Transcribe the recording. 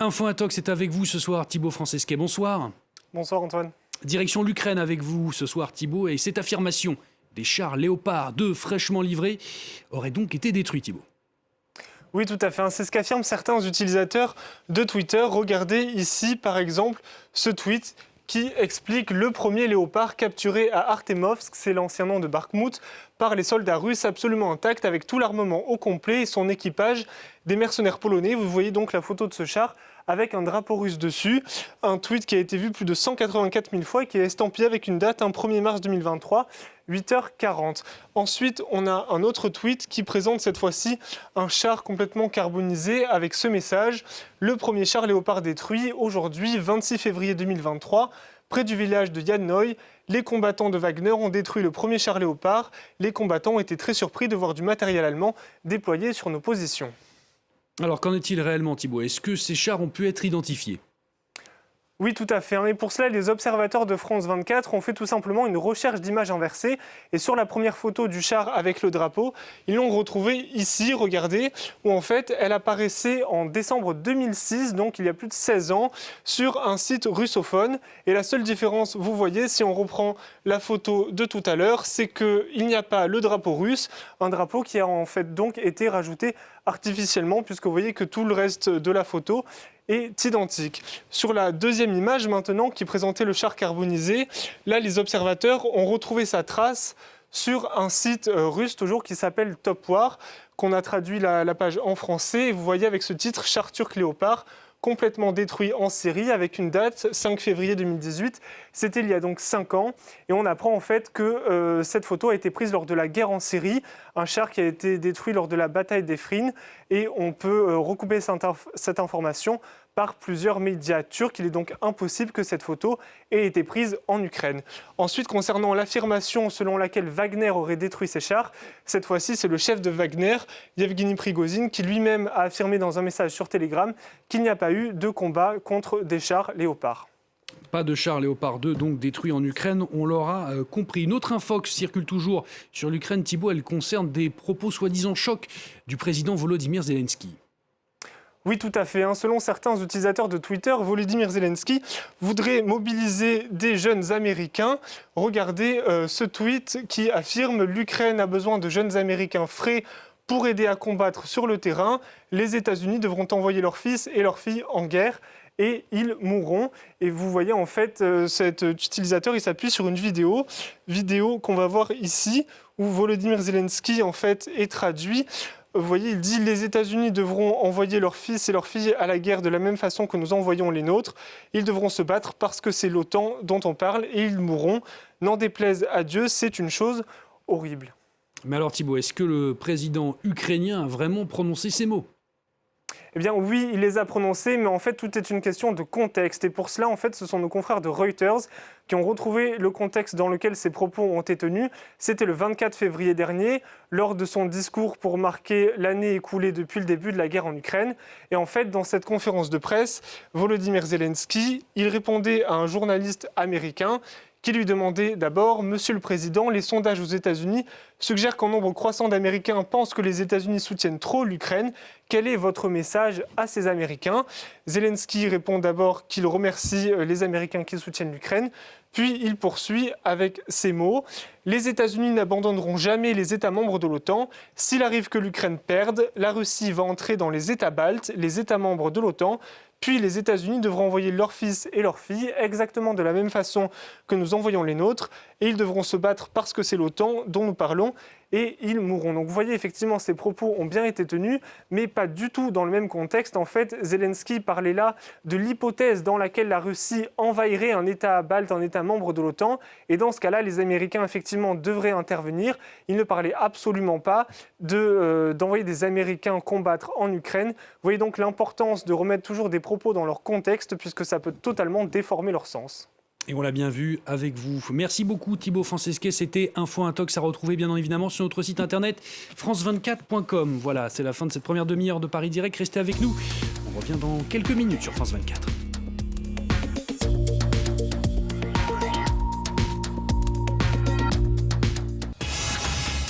Info Intox est avec vous ce soir, Thibaut Francesquet, bonsoir. Bonsoir Antoine. Direction l'Ukraine avec vous ce soir, Thibaut, et cette affirmation des chars Léopard 2 fraîchement livrés aurait donc été détruits, Thibaut. Oui, tout à fait. C'est ce qu'affirment certains utilisateurs de Twitter. Regardez ici, par exemple, ce tweet qui explique le premier Léopard capturé à Artemovsk, c'est l'ancien nom de Bakhmout, par les soldats russes absolument intacts avec tout l'armement au complet et son équipage des mercenaires polonais. Vous voyez donc la photo de ce char avec un drapeau russe dessus. Un tweet qui a été vu plus de 184 000 fois et qui est estampillé avec une date, un 1er mars 2023, 8h40. Ensuite, on a un autre tweet qui présente cette fois-ci un char complètement carbonisé avec ce message. Le premier char Léopard détruit aujourd'hui, 26 février 2023, près du village de Yadnoï. Les combattants de Wagner ont détruit le premier char Léopard. Les combattants ont été très surpris de voir du matériel allemand déployé sur nos positions. Alors qu'en est-il réellement, Thibaut? Est-ce que ces chars ont pu être identifiés? Oui, tout à fait. Et pour cela, les observateurs de France 24 ont fait tout simplement une recherche d'images inversées. Et sur la première photo du char avec le drapeau, ils l'ont retrouvée ici, regardez, où en fait, elle apparaissait en décembre 2006, donc il y a plus de 16 ans, sur un site russophone. Et la seule différence, vous voyez, si on reprend la photo de tout à l'heure, c'est qu'il n'y a pas le drapeau russe, un drapeau qui a en fait donc été rajouté artificiellement, puisque vous voyez que tout le reste de la photo est identique. Sur la deuxième image maintenant qui présentait le char carbonisé, là les observateurs ont retrouvé sa trace sur un site russe toujours qui s'appelle Top War, qu'on a traduit la page en français. Et vous voyez avec ce titre Char turc Léopard, complètement détruit en série avec une date, 5 février 2018. C'était il y a donc 5 ans. Et on apprend en fait que cette photo a été prise lors de la guerre en Syrie, un char qui a été détruit lors de la bataille d'Efrin. Et on peut recouper cette information par plusieurs médias turcs. Il est donc impossible que cette photo ait été prise en Ukraine. Ensuite, concernant l'affirmation selon laquelle Wagner aurait détruit ces chars, cette fois-ci, c'est le chef de Wagner, Yevgeny Prigozhin, qui lui-même a affirmé dans un message sur Telegram qu'il n'y a pas eu de combat contre des chars Léopard. Pas de chars Léopard 2 donc détruits en Ukraine, on l'aura compris. Une autre info qui circule toujours sur l'Ukraine, Thibaut, elle concerne des propos soi-disant chocs du président Volodymyr Zelensky. Oui, tout à fait. Selon certains utilisateurs de Twitter, Volodymyr Zelensky voudrait mobiliser des jeunes Américains. Regardez ce tweet qui affirme « L'Ukraine a besoin de jeunes Américains frais pour aider à combattre sur le terrain. Les États-Unis devront envoyer leurs fils et leurs filles en guerre et ils mourront ». Et vous voyez en fait cet utilisateur, il s'appuie sur une vidéo qu'on va voir ici où Volodymyr Zelensky en fait est traduit. Vous voyez, il dit « Les États-Unis devront envoyer leurs fils et leurs filles à la guerre de la même façon que nous envoyons les nôtres. Ils devront se battre parce que c'est l'OTAN dont on parle et ils mourront. N'en déplaise à Dieu, c'est une chose horrible. » Mais alors Thibaut, est-ce que le président ukrainien a vraiment prononcé ces mots ? Eh bien oui, il les a prononcés, mais en fait tout est une question de contexte. Et pour cela, en fait, ce sont nos confrères de Reuters qui ont retrouvé le contexte dans lequel ces propos ont été tenus. C'était le 24 février dernier, lors de son discours pour marquer l'année écoulée depuis le début de la guerre en Ukraine. Et en fait, dans cette conférence de presse, Volodymyr Zelensky, il répondait à un journaliste américain qui lui demandait d'abord « Monsieur le Président, les sondages aux États-Unis suggèrent qu'un nombre croissant d'Américains pensent que les États-Unis soutiennent trop l'Ukraine. Quel est votre message à ces Américains ?» Zelensky répond d'abord qu'il remercie les Américains qui soutiennent l'Ukraine, puis il poursuit avec ces mots « Les États-Unis n'abandonneront jamais les États membres de l'OTAN. S'il arrive que l'Ukraine perde, la Russie va entrer dans les États baltes, les États membres de l'OTAN. Puis les États-Unis devront envoyer leurs fils et leurs filles exactement de la même façon que nous envoyons les nôtres. Et ils devront se battre parce que c'est l'OTAN dont nous parlons. Et ils mourront. » Donc vous voyez, effectivement, ces propos ont bien été tenus, mais pas du tout dans le même contexte. En fait, Zelensky parlait là de l'hypothèse dans laquelle la Russie envahirait un État balte, un État membre de l'OTAN. Et dans ce cas-là, les Américains, effectivement, devraient intervenir. Il ne parlait absolument pas d'envoyer des Américains combattre en Ukraine. Vous voyez donc l'importance de remettre toujours des propos dans leur contexte, puisque ça peut totalement déformer leur sens. Et on l'a bien vu avec vous. Merci beaucoup Thibaut Francesquet, c'était Info Intox à retrouver bien évidemment sur notre site internet france24.com. Voilà, c'est la fin de cette première demi-heure de Paris Direct. Restez avec nous, on revient dans quelques minutes sur France 24.